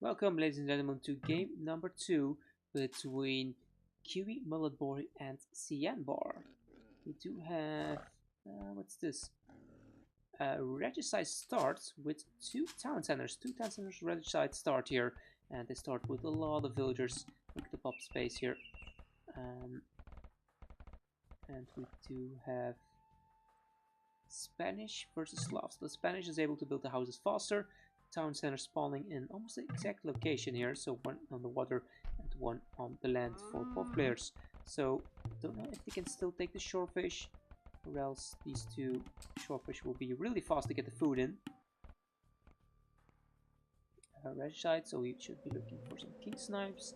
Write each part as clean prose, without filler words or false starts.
Welcome, ladies and gentlemen, to game number 2 between KiwiMulletboy and Cjanbar. We do have, what's this? Regicide starts with two town centers. Two town centers regicide start here, and they start with a lot of villagers. Look at the pop space here. And we do have Spanish versus Slavs. The Spanish is able to build the houses faster. Town center spawning in almost the exact location here, so one on the water and one on the land for both players. So don't know if they can still take the shorefish, or else these two shorefish will be really fast to get the food in. Regicide, so we should be looking for some king snipes.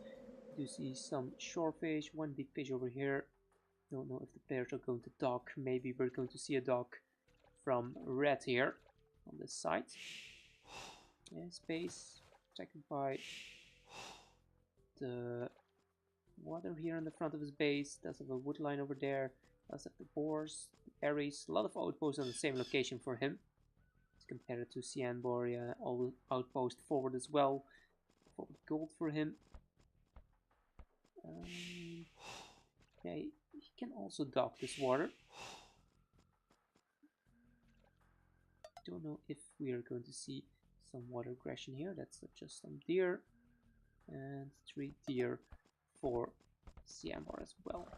We do see some shorefish, one big fish over here. Don't know if the players are going to dock. Maybe we're going to see a dock from R.E.D here on this side. Yeah, space protected by the water here in the front of his base. Does have a wood line over there. Does have the boars, the R.E.D. A lot of outposts on the same location for him. As compared to Cjanbar, yeah, all outpost forward as well. Forward gold for him. Yeah, he can also dock this water. Don't know if we are going to see some water aggression here. That's just some deer, and 3 deer for Cjanbar as well.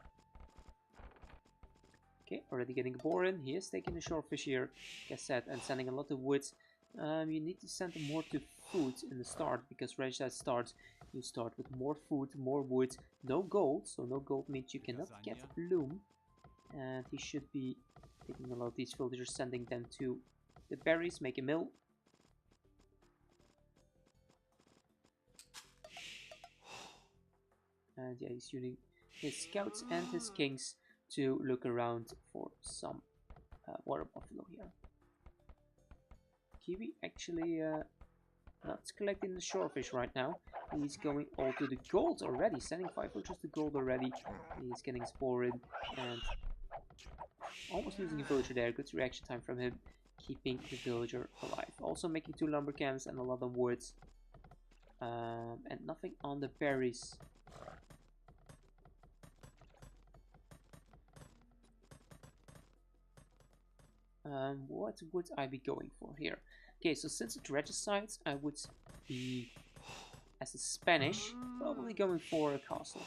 Okay, already getting a boar in. He is taking the shorefish here, like I said, and sending a lot of wood. You need to send more to food in the start, because regicide starts, you start with more food, more wood, no gold. So no gold means you cannot get bloom, and he should be taking a lot of these villagers, sending them to the berries, make a mill. And yeah, he's using his scouts and his kings to look around for some water buffalo here. Kiwi actually not collecting the shorefish right now. He's going all to the gold already, sending 5 villagers to gold already. He's getting spored and almost losing a villager there. Good reaction time from him, keeping the villager alive. Also making 2 lumber camps and a lot of woods. And nothing on the berries. What would I be going for here? Okay, so since it's regicides, I would be, as a Spanish, probably going for a castle.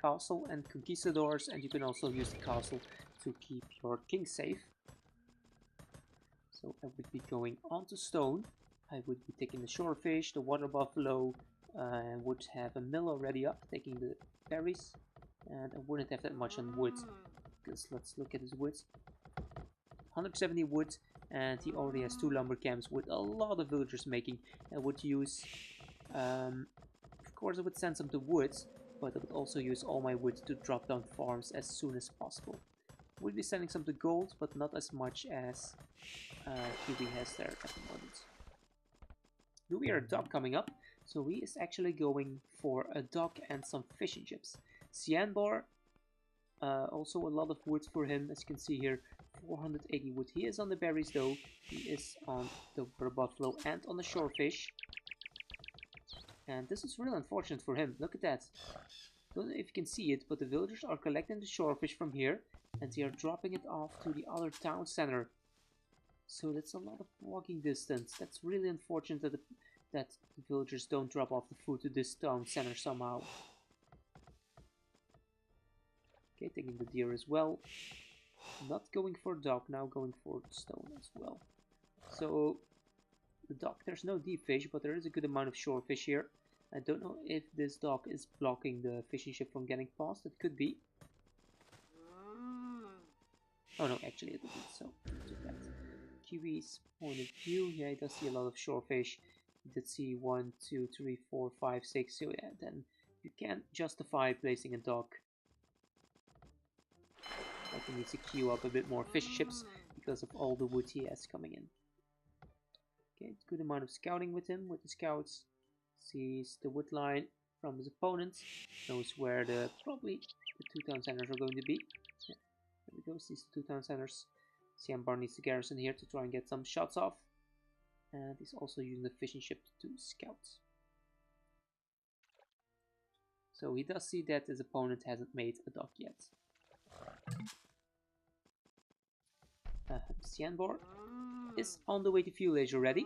Castle and conquistadors, and you can also use the castle to keep your king safe. So I would be going onto stone. I would be taking the shorefish, the water buffalo, and would have a mill already up, taking the berries. And I wouldn't have that much on wood, because let's look at his woods. 170 wood, and he already has 2 lumber camps with a lot of villagers making. I would use, of course I would send some to woods, but I would also use all my wood to drop down farms as soon as possible. Would be sending some to gold, but not as much as Kiwi has there at the moment. Do we have a dock coming up? So he is actually going for a dock and some fish and chips. Cjanbar, also a lot of wood for him, as you can see here. 480 wood. He is on the berries though. He is on the water buffalo and on the shorefish. And this is really unfortunate for him. Look at that. Don't know if you can see it, but the villagers are collecting the shorefish from here, and they are dropping it off to the other town center. So that's a lot of walking distance. That's really unfortunate that the villagers don't drop off the food to this town center somehow. Okay, taking the deer as well. Not going for dock, now going for stone as well. So the dock, there's no deep fish, but there is a good amount of shorefish here. I don't know if this dock is blocking the fishing ship from getting past. It could be. Oh no, actually it didn't, so do that. Kiwi's point of view, yeah, he does see a lot of shorefish. He did see 1, 2, 3, 4, 5, 6, so yeah, then you can justify placing a dock. But he needs to queue up a bit more fish ships because of all the wood he has coming in. Okay, good amount of scouting with him, with the scouts. Sees the wood line from his opponent. Knows where probably the 2 town centers are going to be. Yeah, there we go, sees the 2 town centers. Cjanbar needs the garrison here to try and get some shots off. And he's also using the fishing ship to scout. So he does see that his opponent hasn't made a dock yet. Cjanbar is on the way to fuel age already,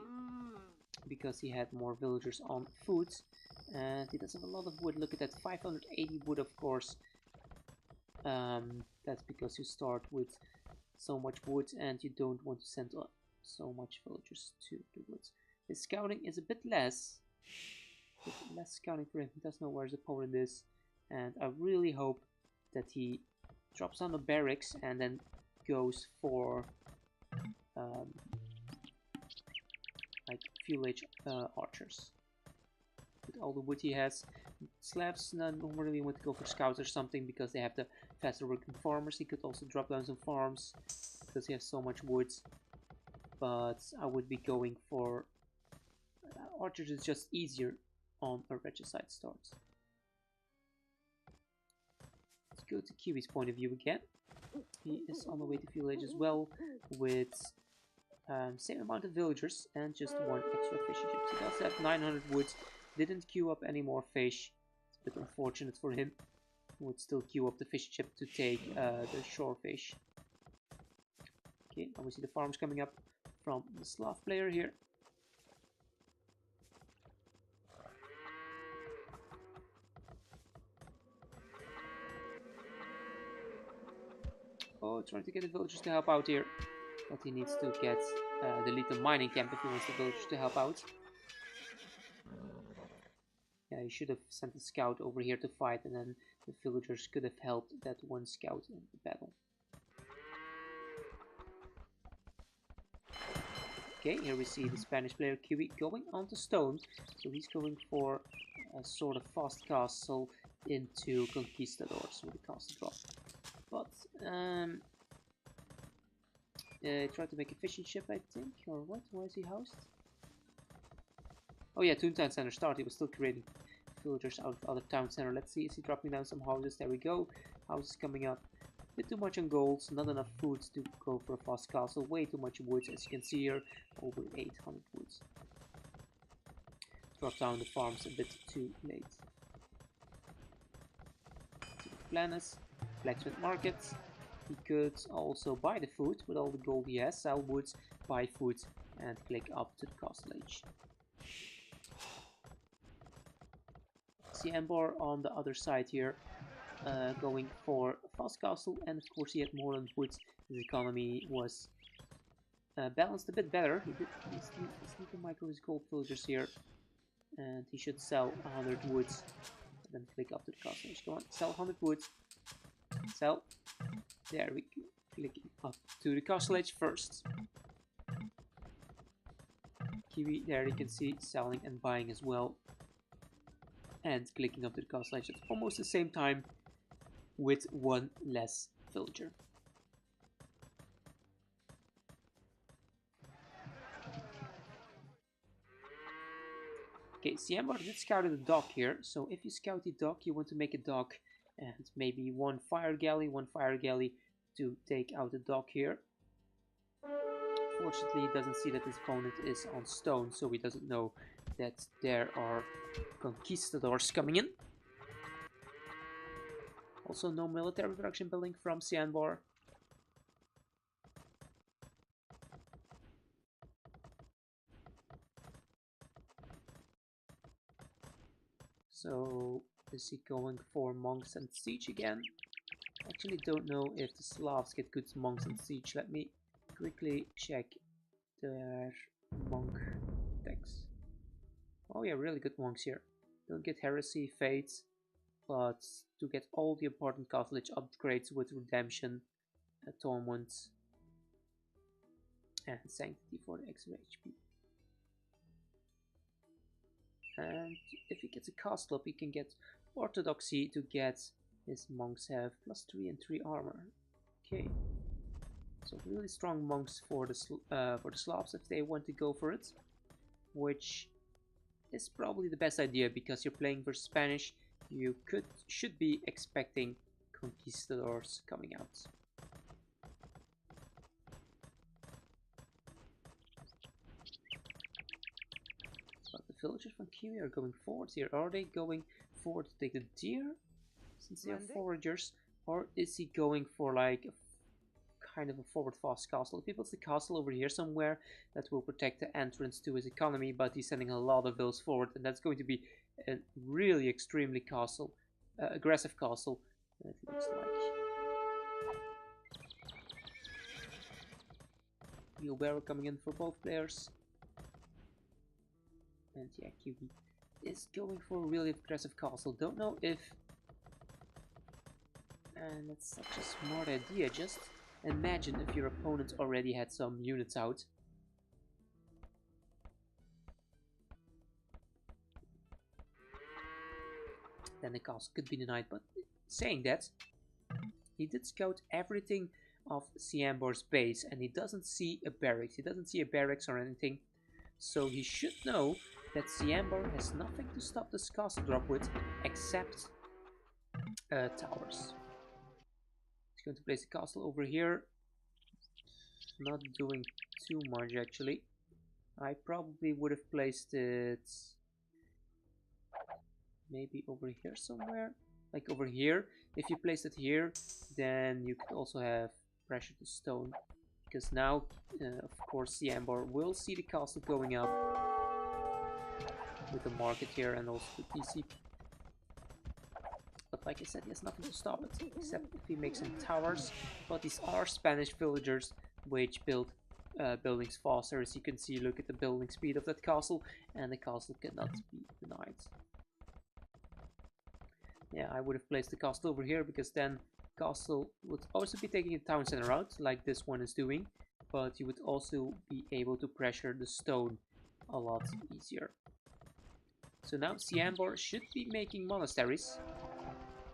because he had more villagers on food, and he does have a lot of wood. Look at that, 580 wood, of course. That's because you start with so much wood and you don't want to send so much villagers to the woods. His scouting is a bit less scouting for him. He doesn't know where his opponent is, and I really hope that he drops on the barracks and then goes for like fuel age archers. With all the wood he has, Slavs normally want to go for scouts or something because they have the faster working farmers. He could also drop down some farms because he has so much wood, but I would be going for archers. Is just easier on a regicide start. Let's go to Kiwi's point of view again. He is on the way to fuel age as well, with same amount of villagers and just one extra fishing ship. He does have 900 wood. Didn't queue up any more fish. It's a bit unfortunate for him. He would still queue up the fishing ship to take the shore fish. Okay, now we see the farms coming up from the Slav player here. Oh, trying to get the villagers to help out here. But he needs to get delete the mining camp if he wants the villagers to help out. Yeah, he should have sent a scout over here to fight, and then the villagers could have helped that one scout in the battle. Okay, here we see the Spanish player Kiwi going onto stone. So he's going for a sort of fast castle into Conquistadors with a castle drop. But try to make a fishing ship, I think, or what? Where is he housed? Oh yeah, Toontown Center start. He was still creating villagers out of other town center. Let's see, is he dropping down some houses? There we go. Houses coming up. A bit too much on golds, not enough food to go for a fast castle. Way too much wood, as you can see here. Over 800 wood. Drop down the farms a bit too late. Planets, blacksmith market. He could also buy the food with all the gold he has, sell wood, buy food, and click up to the castle age. Cjanbar on the other side here, going for a fast castle, and of course he had more than wood. His economy was balanced a bit better. He need to micro his gold villagers here, and he should sell 100 wood. Then click up to the castle age. Go on, sell 100 wood. Sell. There we go. Clicking up to the castle age first. Kiwi, there you can see selling and buying as well. And clicking up to the castle age at almost the same time with one less villager. Okay, Cjanbar did scout the dock here, so if you scout the dock, you want to make a dock and maybe one fire galley to take out the dock here. Fortunately, he doesn't see that his opponent is on stone, so he doesn't know that there are conquistadors coming in. Also, no military production building from Cjanbar. So, is he going for monks and siege again? Actually, don't know if the Slavs get good monks and siege. Let me quickly check their monk decks. Oh yeah, really good monks here. Don't get heresy, fates, but to get all the important castle age upgrades with redemption, atonement, and sanctity for the extra HP. And if he gets a castle up, he can get orthodoxy to get his monks have +3 and 3 armor. Okay, so really strong monks for the Slavs if they want to go for it, which is probably the best idea because you're playing versus Spanish. You should be expecting conquistadors coming out. But the villagers from Kiwi are going forward here. Are they going forward to take the deer, since they are foragers? Or is he going for like a kind of a forward fast castle? If he puts the castle over here somewhere, that will protect the entrance to his economy, but he's sending a lot of those forward, and that's going to be a really extremely aggressive castle, it looks like. Wheelbarrow coming in for both players. And yeah, Kiwi is going for a really aggressive castle. Don't know if... And that's such a smart idea. Just imagine if your opponent already had some units out. Then the castle could be denied. But saying that, he did scout everything of Cjanbar's base, and he doesn't see a barracks. He doesn't see a barracks or anything. So he should know that Cjanbar has nothing to stop this castle drop with, except towers. He's going to place a castle over here. Not doing too much, actually. I probably would have placed it maybe over here somewhere. Like over here. If you place it here, then you could also have pressure to stone. Because now, of course, Cjanbar will see the castle going up. With the market here and also the PC. But like I said, he has nothing to stop it, except if he makes some towers. But these are Spanish villagers, which build buildings faster. As you can see, look at the building speed of that castle, and the castle cannot be denied. Yeah, I would have placed the castle over here, because then castle would also be taking a town center out, like this one is doing. But you would also be able to pressure the stone a lot easier. So now Cjanbar should be making monasteries.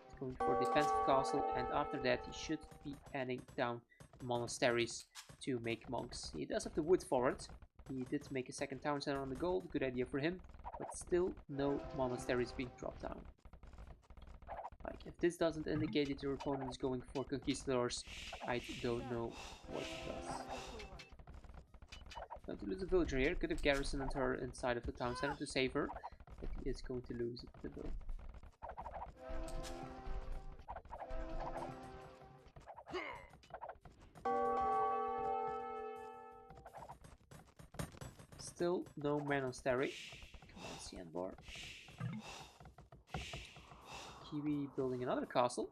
He's going for a defensive castle, and after that he should be adding down monasteries to make monks. He does have the wood for it. He did make a second town center on the gold, good idea for him, but still no monasteries being dropped down. Like, if this doesn't indicate that your opponent is going for conquistadors, I don't know what does. Going to lose a villager here. Could have garrisoned her inside of the town center to save her, but he is going to lose it though. Still no monastery. Come on, Cjanbar. Kiwi building another castle.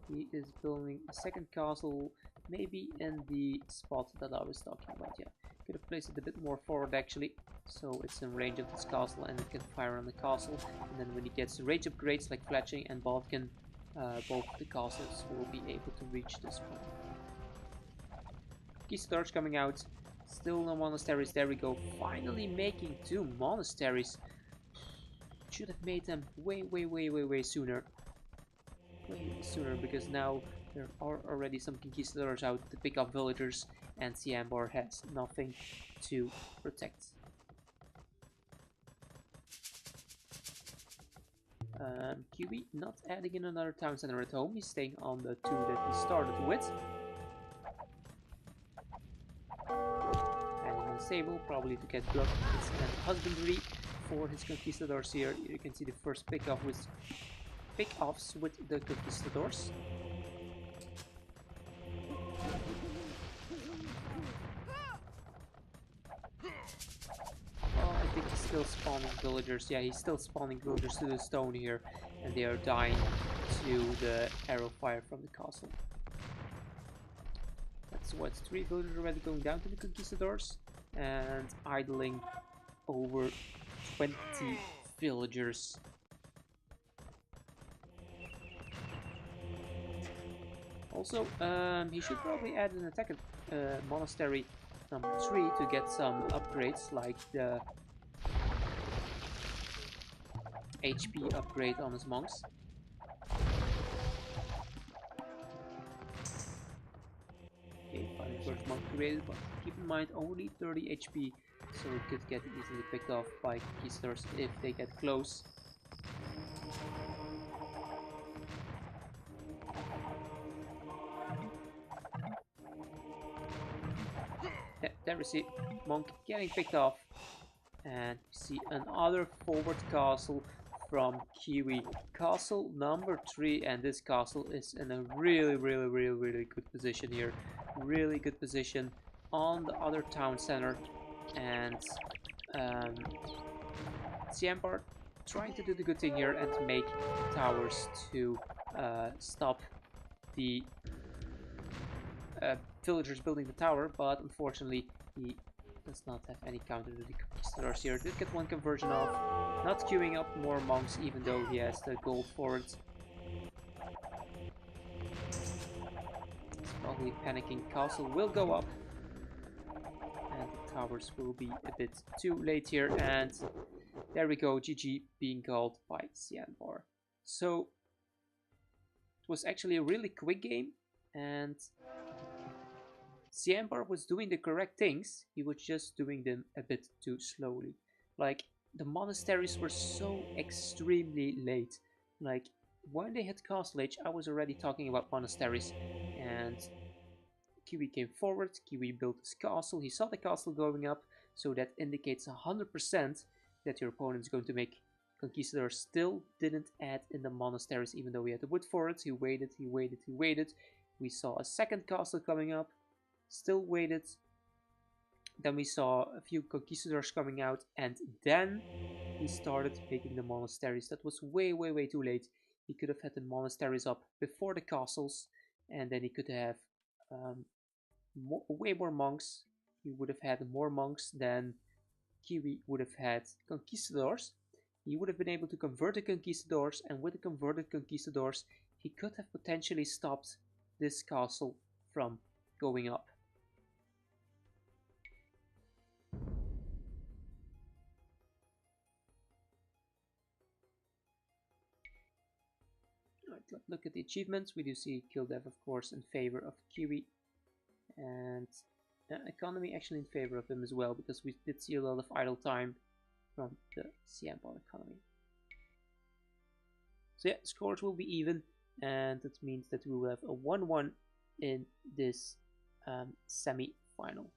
He is building a second castle, maybe in the spot that I was talking about. Yeah, could have placed it a bit more forward actually, so it's in range of this castle and it can fire on the castle. And then when he gets range upgrades like Fletching and Balkan, both the castles will be able to reach this point. Conquistadors coming out. Still no monasteries. There we go. Finally making 2 monasteries. Should have made them way sooner. Way sooner, because now there are already some conquistadors out to pick up villagers, and Cjanbar has nothing to protect. Kiwi not adding in another town center at home. He's staying on the 2 that he started with. Adding in a stable, probably to get blood and husbandry for his conquistadors here. You can see the first pickoffs with the conquistadors. Oh, I think he's still spawning villagers. Yeah, he's still spawning villagers to the stone here, and they are dying to the arrow fire from the castle. That's what, 3 villagers already going down to the conquistadors, and idling over 20 villagers. Also, he should probably add an attack monastery number 3 to get some upgrades, like the HP upgrade on his monks. Okay, finally first monk created, but keep in mind only 30 HP, so it could get easily picked off by conquistadors if they get close. There we see monk getting picked off, And we see another forward castle from Kiwi. Castle number 3, and this castle is in a really good position here. Really good position on the other town center. And Cjanbar trying to do the good thing here and make towers to stop the villagers building the tower, but unfortunately he does not have any counter to the conquistadors here. Did get one conversion off, not queuing up more monks even though he has the gold for it. He's probably panicking. Castle will go up, and the towers will be a bit too late here, and there we go, GG being called by Cjanbar. So it was actually a really quick game, and Cjanbar was doing the correct things, he was just doing them a bit too slowly. Like, the monasteries were so extremely late. Like, when they had Castle Age, I was already talking about monasteries, and Kiwi came forward, Kiwi built his castle, he saw the castle going up, so that indicates 100% that your opponent is going to make conquistadors. Still didn't add in the monasteries, even though he had the wood for it. He waited, he waited, he waited. We saw a second castle coming up. Still waited. Then we saw a few conquistadors coming out, and then he started making the monasteries. That was way too late. He could have had the monasteries up before the castles, and then he could have way more monks. He would have had more monks than Kiwi would have had conquistadors. He would have been able to convert the conquistadors, and with the converted conquistadors, he could have potentially stopped this castle from going up. Right, look at the achievements. We do see kill dev, of course, in favor of Kiwi, and economy actually in favor of him as well, because we did see a lot of idle time from the Cjanbar economy. So yeah, scores will be even, and that means that we will have a 1-1 in this semi-final.